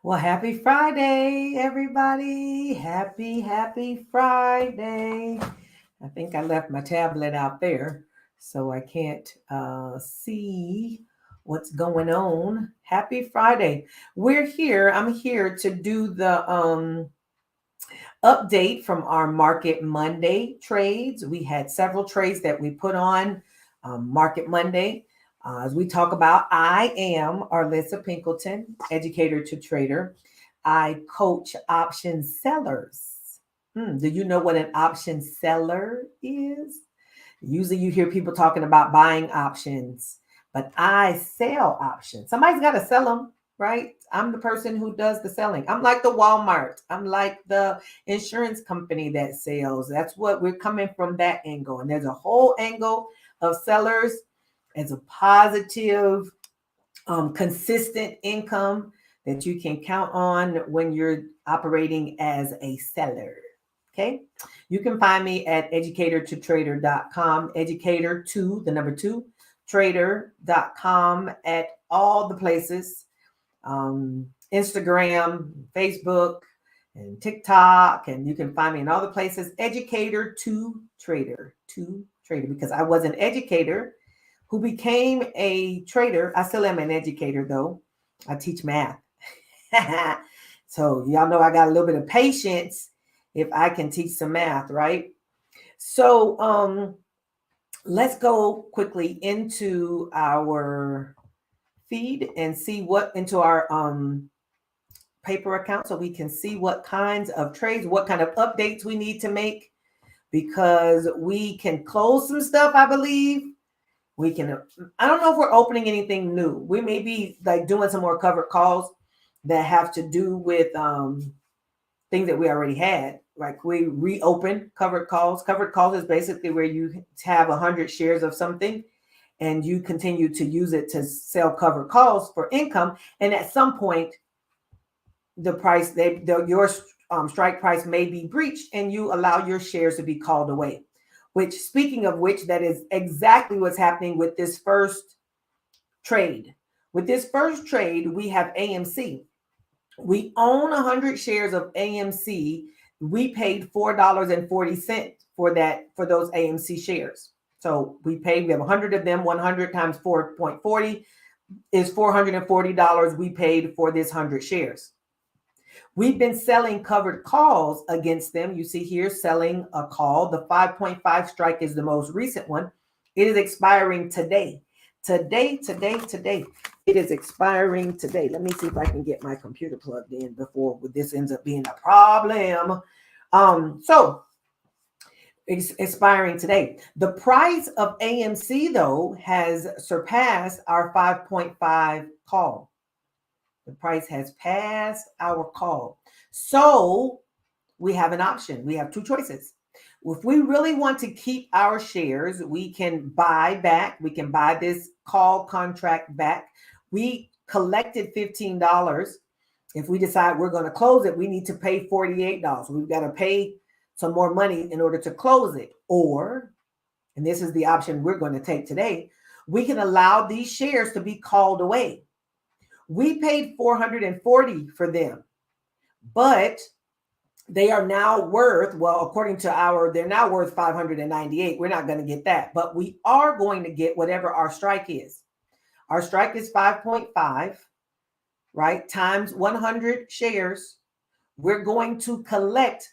Well, happy Friday, everybody. Happy Friday. I think I left my tablet out there, so I can't see what's going on. Happy Friday. We're here. I'm here to do the update from our Market Monday trades. We had several trades that we put on Market Monday. As we talk about, I am Arlissa Pinkleton, educator to trader. I coach option sellers. Do you know what an option seller is? Usually you hear people talking about buying options, but I sell options. Somebody's got to sell them, right? I'm the person who does the selling. I'm like the Walmart. I'm like the insurance company that sells. That's what we're coming from, that angle. And there's a whole angle of sellers as a positive, consistent income that you can count on when you're operating as a seller. Okay. You can find me at educator2trader.com, educator to the number two, trader.com, at all the places, Instagram, Facebook, and TikTok. And you can find me in all the places, educator to trader, because I was an educator who became a trader. I still am an educator though. I teach math. So y'all know I got a little bit of patience if I can teach some math, right? So let's go quickly into our feed and see what into our paper account, so we can see what kinds of trades, what kind of updates we need to make, because we can close some stuff, I believe. We can, I don't know if we're opening anything new. We may be like doing some more covered calls that have to do with things that we already had. Like we reopen covered calls. Covered calls is basically where you have 100 shares of something and you continue to use it to sell covered calls for income. And at some point, the price, your strike price may be breached and you allow your shares to be called away. Which, speaking of which, that is exactly what's happening with this first trade. With this first trade, we have AMC. We own 100 shares of AMC. We paid $4.40 for those AMC shares. So we have 100 of them. 100 times 4.40 is $440 we paid for this 100 shares. We've been selling covered calls against them. You see here, selling a call. The 5.5 strike is the most recent one. It is expiring today. Today. It is expiring today. Let me see if I can get my computer plugged in before this ends up being a problem. So it's expiring today. The price of AMC, though, has surpassed our 5.5 call. The price has passed our call. So we have an option. We have two choices. If we really want to keep our shares, we can buy back. We can buy this call contract back. We collected $15. If we decide we're going to close it, we need to pay $48. We've got to pay some more money in order to close it. Or, and this is the option we're going to take today, we can allow these shares to be called away. We paid $440 for them, but they are now worth, well, according to they're now worth $598. We're not going to get that, but we are going to get whatever our strike is. Our strike is 5.5, right? Times 100 shares. We're going to collect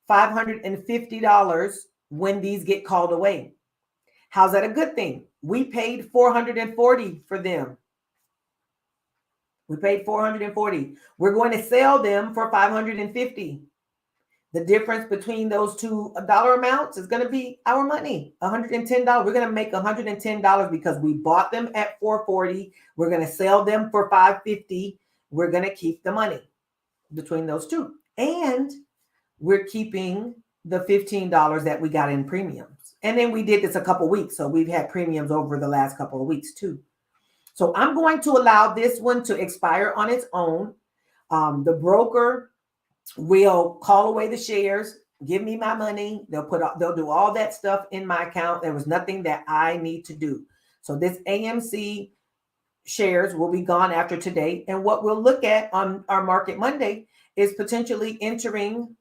$550 when these get called away. How's that a good thing? We paid $440 for them. We paid $440. We're going to sell them for $550. The difference between those two dollar amounts is going to be our money, $110. We're going to make $110 because we bought them at $440. We're going to sell them for $550. We're going to keep the money between those two. And we're keeping the $15 that we got in premiums. And then we did this a couple weeks. So we've had premiums over the last couple of weeks too. So I'm going to allow this one to expire on its own. The broker will call away the shares, give me my money. They'll do all that stuff in my account. There was nothing that I need to do. So this AMC shares will be gone after today. And what we'll look at on our Market Monday is potentially entering,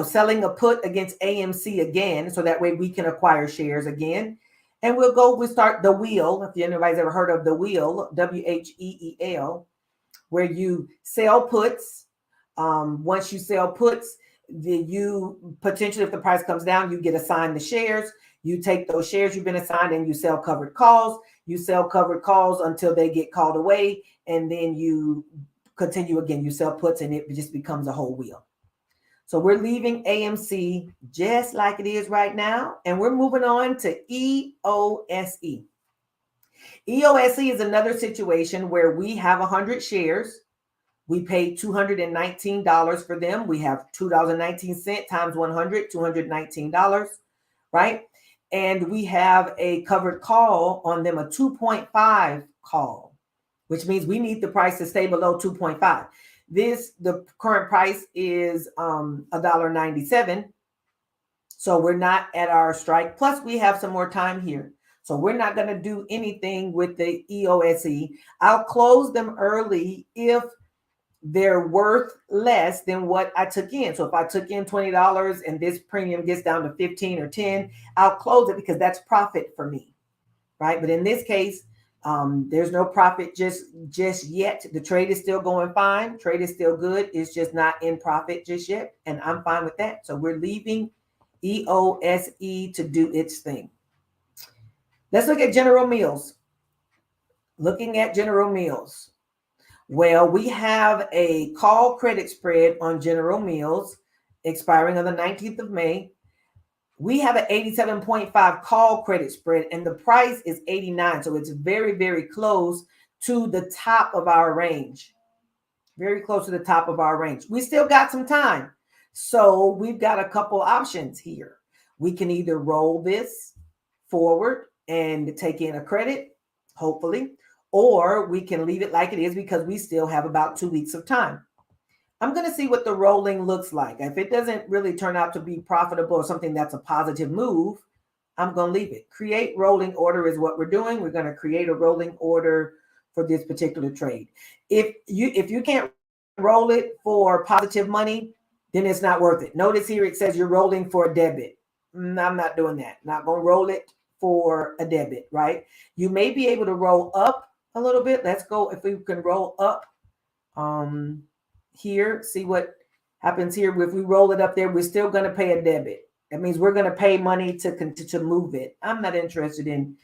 selling a put against AMC again, so that way we can acquire shares again. And we'll start the wheel. If anybody's ever heard of the wheel, WHEEL, where you sell puts. Once you sell puts, you potentially, if the price comes down, you get assigned the shares. You take those shares you've been assigned and you sell covered calls. You sell covered calls until they get called away, and then you continue again. You sell puts, and it just becomes a whole wheel. So we're leaving AMC just like it is right now, and we're moving on to EOSE. EOSE is another situation where we have 100 shares. We paid $219 for them. We have $2.19 times 100, $219, right? And we have a covered call on them, a 2.5 call, which means we need the price to stay below 2.5. The current price is $1.97. So we're not at our strike. Plus, we have some more time here. So we're not going to do anything with the EOSE. I'll close them early if they're worth less than what I took in. So if I took in $20 and this premium gets down to 15 or 10, I'll close it because that's profit for me, right? But in this case, there's no profit just yet. The trade is still going fine. Trade is still good. It's just not in profit just yet. And I'm fine with that. So we're leaving EOSE to do its thing. Let's look at General Mills. Looking at General Mills. Well, we have a call credit spread on General Mills expiring on the 19th of May. We have an 87.5 call credit spread, and the price is 89. So it's very, very close to the top of our range. Very close to the top of our range. We still got some time. So we've got a couple options here. We can either roll this forward and take in a credit, hopefully, or we can leave it like it is because we still have about 2 weeks of time. I'm going to see what the rolling looks like. If it doesn't really turn out to be profitable or something that's a positive move, I'm going to leave it. Create rolling order is what we're doing. We're going to create a rolling order for this particular trade. If you can't roll it for positive money, then it's not worth it. Notice here it says you're rolling for a debit. I'm not doing that. Not going to roll it for a debit, right? You may be able to roll up a little bit. Let's go if we can roll up here, see what happens here. If we roll it up there, we're still going to pay a debit. That means we're going to pay money to move it. I'm not interested in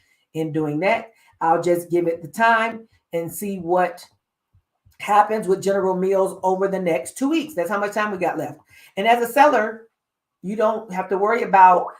doing that. I'll just give it the time and see what happens with General Mills over the next 2 weeks. That's how much time we got left. And as a seller, you don't have to worry about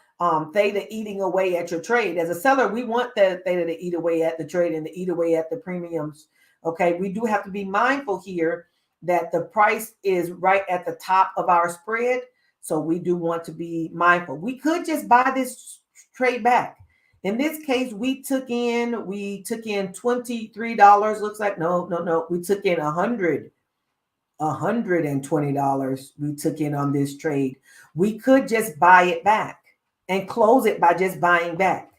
theta eating away at your trade. As a seller, we want the theta to eat away at the trade and to eat away at the premiums. Okay, we do have to be mindful here that the price is right at the top of our spread. So we do want to be mindful. We could just buy this trade back. In this case, we took in $23. Looks like no. We took in $120 we took in on this trade. We could just buy it back and close it by just buying back,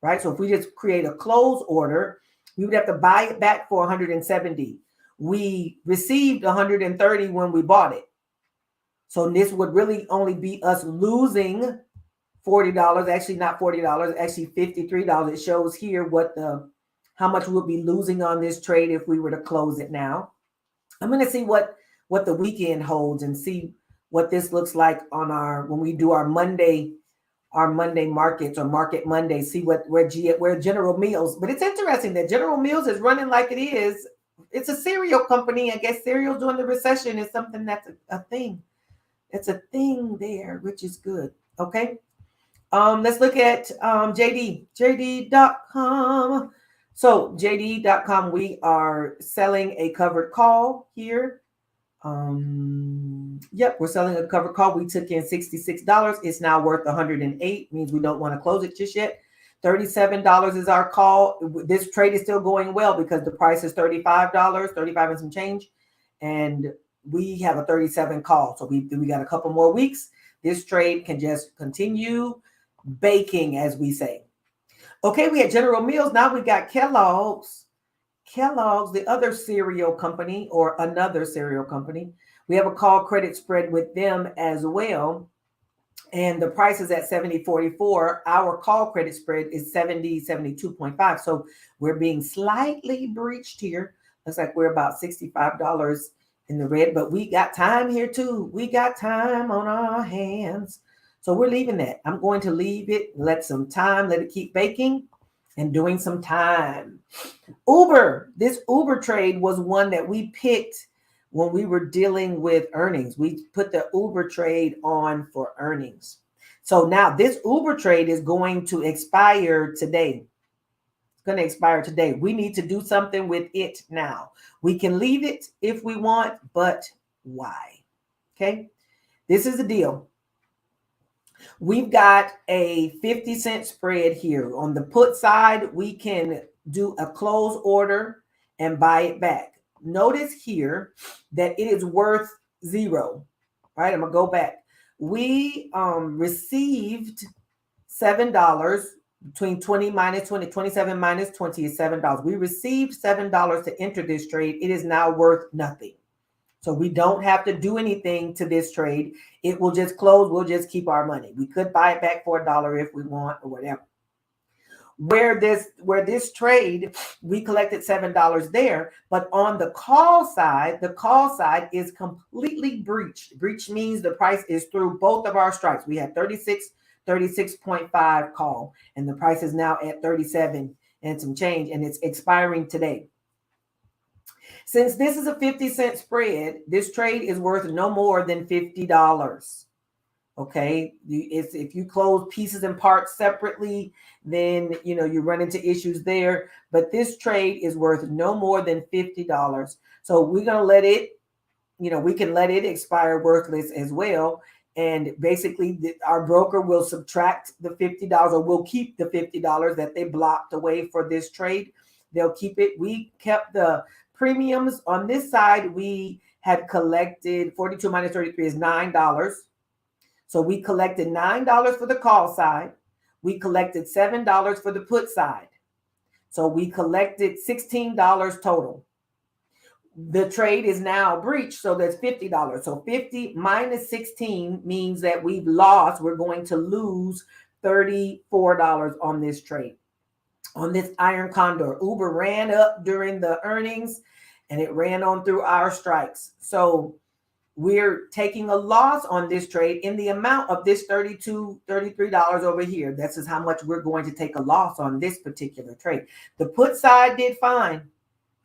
right? So if we just create a close order, we would have to buy it back for 170. We received 130 when we bought it. So this would really only be us losing $40, actually not $40, actually $53. It shows here how much we'll be losing on this trade if we were to close it now. I'm going to see what the weekend holds and see what this looks like on when we do our Monday markets or Market Monday, see where General Mills. But it's interesting that General Mills is running like it is. It's a cereal company. I guess cereal during the recession is something that's a thing. It's a thing there, which is good. Okay. Let's look at JD.com. So JD.com, we are selling a covered call here. Yep, we're selling a covered call. We took in $66. It's now worth $108. Means we don't want to close it just yet. $37 is our call. This trade is still going well because the price is $35, 35 and some change. And we have a 37 call. So we got a couple more weeks. This trade can just continue baking, as we say. Okay, we had General Mills. Now we got Kellogg's. Kellogg's, the other cereal company or another cereal company, we have a call credit spread with them as well. And the price is at 70.44. Our call credit spread is 72.5. So we're being slightly breached here. Looks like we're about $65 in the red, but we got time here too. We got time on our hands. So we're leaving that. I'm going to leave it, let it keep baking and doing some time. Uber, this Uber trade was one that we picked when we were dealing with earnings. We put the Uber trade on for earnings. So now this Uber trade is going to expire today. It's going to expire today. We need to do something with it now. We can leave it if we want, but why? Okay. This is the deal. We've got a 50-cent spread here. On the put side, we can do a close order and buy it back. Notice here that it is worth 0, right? I'm going to go back. We received $7 between 20 minus 20, 27 minus 20 is $7. We received $7 to enter this trade. It is now worth nothing. So we don't have to do anything to this trade. It will just close. We'll just keep our money. We could buy it back for $1 if we want or whatever. Where this trade, we collected $7 there, but on the call side is completely breached. Breach means the price is through both of our strikes. We had 36.5 call, and the price is now at 37 and some change, and it's expiring today. Since this is a 50-cent spread, this trade is worth no more than $50. Okay, if you close pieces and parts separately, then you run into issues there. But this trade is worth no more than $50. So we're gonna let it, we can let it expire worthless as well. And basically, our broker will subtract the $50, or we'll keep the $50 that they blocked away for this trade. They'll keep it. We kept the premiums on this side. We had collected 42 minus 33 is $9. So we collected $9 for the call side. We collected $7 for the put side. So we collected $16 total. The trade is now breached, so that's $50. So 50 minus 16 means that we're going to lose $34 on this trade. On this iron condor, Uber ran up during the earnings and it ran on through our strikes. So we're taking a loss on this trade in the amount of this $33 over here. This is how much we're going to take a loss on this particular trade. The put side did fine,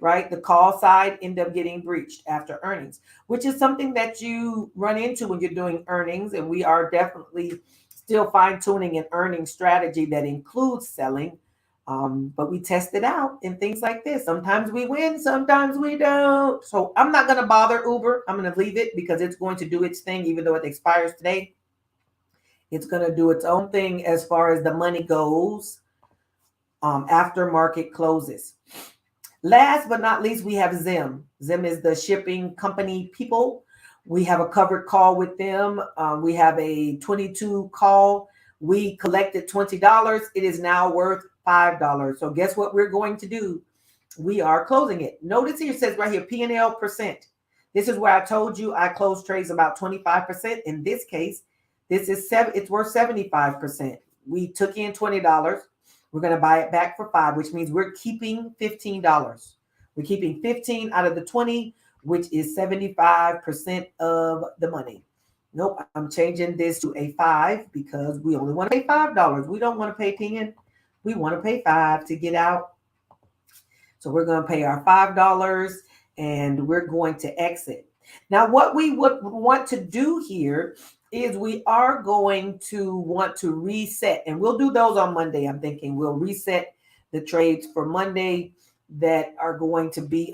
right? The call side ended up getting breached after earnings, which is something that you run into when you're doing earnings. And we are definitely still fine-tuning an earnings strategy that includes selling. But we test it out in things like this. Sometimes we win, sometimes we don't. So I'm not going to bother Uber. I'm going to leave it because it's going to do its thing, even though it expires today. It's going to do its own thing as far as the money goes after market closes. Last but not least, we have Zim. Zim is the shipping company people. We have a covered call with them. We have a 22 call. We collected $20. It is now worth $5. So guess what we're going to do? We are closing it. Notice here, it says right here, P&L percent. This is where I told you I close trades about 25%. In this case, it's worth 75%. We took in $20. We're going to buy it back for $5, which means we're keeping $15. We're keeping 15 out of the 20, which is 75% of the money. Nope, I'm changing this to a 5 because we only want to pay $5. We don't want to pay 10. We want to pay 5 to get out. So we're going to pay our $5 and we're going to exit. Now, what we would want to do here is we are going to want to reset, and we'll do those on Monday. I'm thinking we'll reset the trades for Monday that are going to be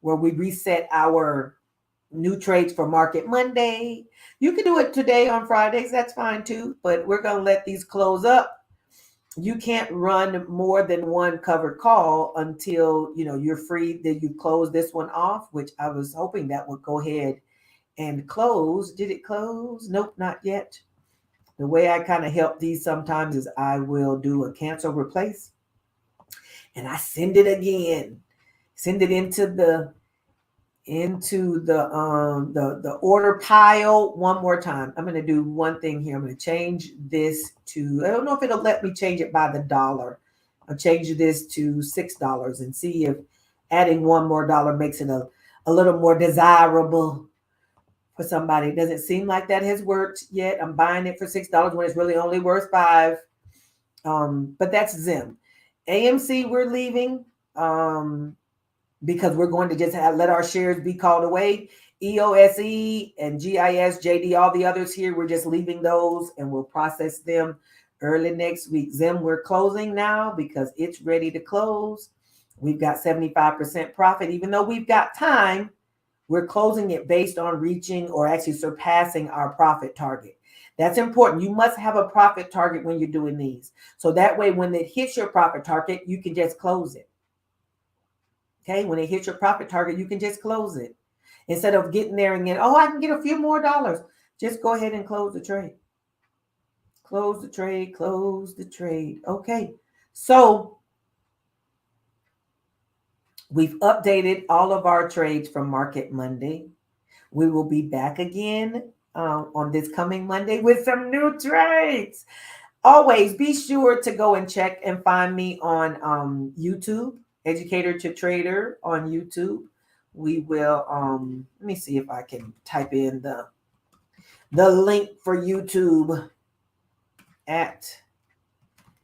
where we reset our new trades for Market Monday. You can do it today on Fridays. That's fine too, but we're going to let these close up. You can't run more than one covered call until you're free. That you close this one off, which I was hoping that would go ahead and close. Did it close? Nope, not yet. The way I kind of help these sometimes is I will do a cancel replace. and I send it again. Send it into the the order pile one more time. I'm going to do one thing here. I'm going to change this to, I don't know if it'll let me change it by the dollar. I'll change this to $6 and see if adding one more dollar makes it a little more desirable for somebody. It doesn't seem like that has worked yet. I'm buying it for $6 when it's really only worth $5. But that's Zim. AMC, we're leaving. Because we're going to just let our shares be called away. EOSE and GIS, JD, all the others here, we're just leaving those and we'll process them early next week. Zim, we're closing now because it's ready to close. We've got 75% profit. Even though we've got time, we're closing it based on reaching or actually surpassing our profit target. That's important. You must have a profit target when you're doing these. So that way, when it hits your profit target, you can just close it. Okay, when it hits your profit target, you can just close it. Instead of getting there and getting, oh, I can get a few more dollars. Just go ahead and close the trade. Close the trade, close the trade. Okay, so we've updated all of our trades from Market Monday. We will be back again on this coming Monday with some new trades. Always be sure to go and check and find me on YouTube. Educator to Trader on YouTube. We will let me see if I can type in the link for YouTube at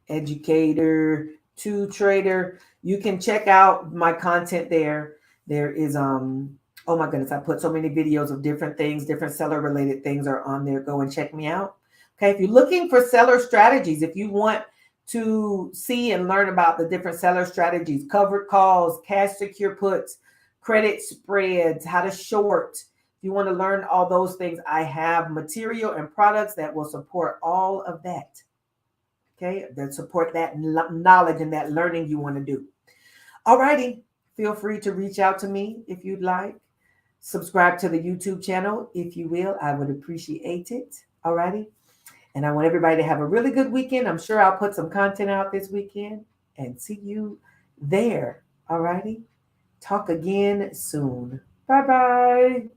Educator to Trader. You can check out my content there. There is oh my goodness, I put so many videos of different things, different seller related things are on there. Go and check me out. Okay, if you're looking for seller strategies, if you want to see and learn about the different seller strategies, covered calls, cash secure puts, credit spreads, how to short. If you want to learn all those things, I have material and products that will support all of that. Okay, that support that knowledge and that learning you want to do. All righty, feel free to reach out to me if you'd like. Subscribe to the YouTube channel if you will. I would appreciate it. All righty. And I want everybody to have a really good weekend. I'm sure I'll put some content out this weekend and see you there. All righty. Talk again soon. Bye-bye.